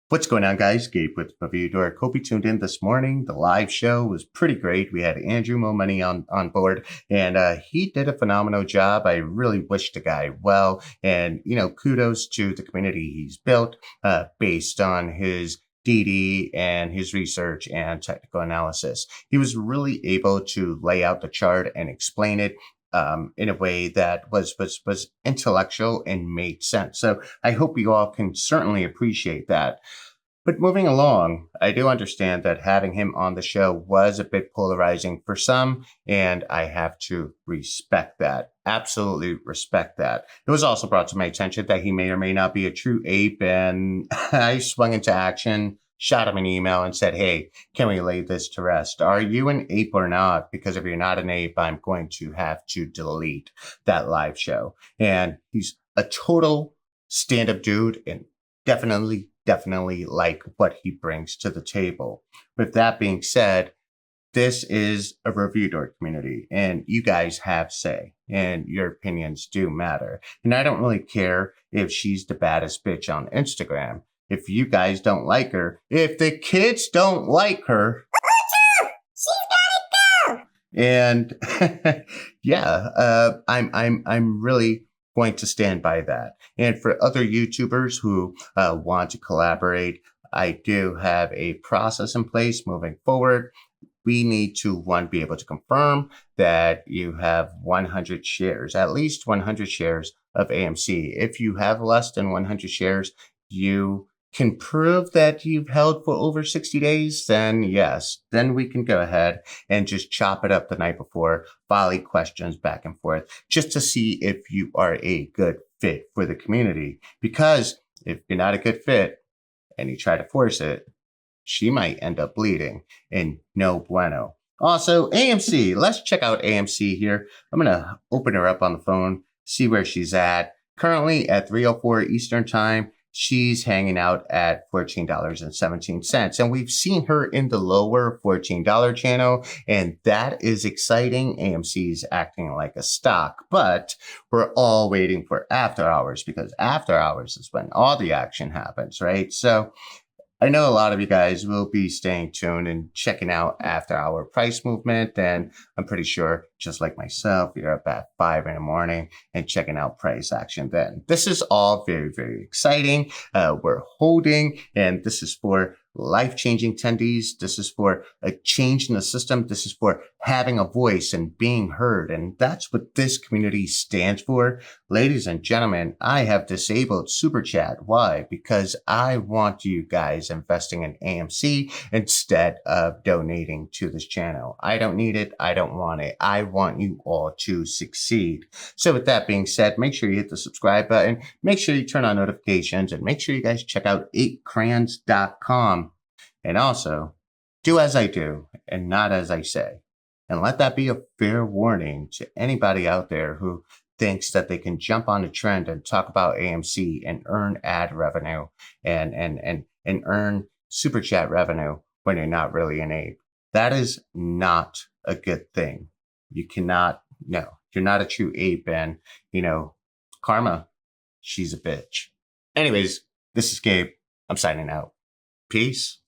What's going on, guys? Gabe with ReviewDork. Hope you tuned in this morning. The live show was pretty great. We had Andrewmomoney on board, and he did a phenomenal job. I really wish the guy well, and kudos to the community he's built based on his DD and his research and technical analysis. He was really able to lay out the chart and explain it in a way that was intellectual and made sense. So I hope you all can certainly appreciate that. But moving along, I do understand that having him on the show was a bit polarizing for some, and I have to respect that. Absolutely respect that. It was also brought to my attention that he may or may not be a true ape, and I swung into action, shot him an email and said, hey, can we lay this to rest? Are you an ape or not? Because if you're not an ape, I'm going to have to delete that live show. And he's a total stand-up dude and definitely like what he brings to the table. With that being said, this is a ReviewDork community and you guys have say and your opinions do matter. And I don't really care if she's the baddest bitch on Instagram. If you guys don't like her, if the kids don't like her, and yeah, I'm really going to stand by that. And for other YouTubers who want to collaborate, I do have a process in place moving forward. We need to, one, be able to confirm that you have 100 shares, at least 100 shares of AMC. If you have less than 100 shares, you can prove that you've held for over 60 days, then yes, then we can go ahead and just chop it up the night before, volley questions back and forth, just to see if you are a good fit for the community. Because if you're not a good fit and you try to force it, she might end up bleeding, and no bueno. Also, AMC, let's check out AMC here. I'm going to open her up on the phone, see where she's at. Currently at 3:04 Eastern time, she's hanging out at $14.17. And we've seen her in the lower $14 channel, and that is exciting. AMC is acting like a stock, but we're all waiting for after hours because after hours is when all the action happens, right? So I know a lot of you guys will be staying tuned and checking out after our price movement. And I'm pretty sure, just like myself, you're up at 5 in the morning and checking out price action then. This is all very, very exciting. We're holding, and this is for life-changing attendees. This is for a change in the system. This is for having a voice and being heard. And that's what this community stands for. Ladies and gentlemen, I have disabled Super Chat. Why? Because I want you guys investing in AMC instead of donating to this channel. I don't need it. I don't want it. I want you all to succeed. So with that being said, make sure you hit the subscribe button. Make sure you turn on notifications, and make sure you guys check out 8crayons.com. And also, do as I do and not as I say. And let that be a fair warning to anybody out there who thinks that they can jump on a trend and talk about AMC and earn ad revenue and earn super chat revenue when you're not really an ape. That is not a good thing. You cannot, no, you're not a true ape, and, karma, she's a bitch. Anyways, this is Gabe. I'm signing out. Peace.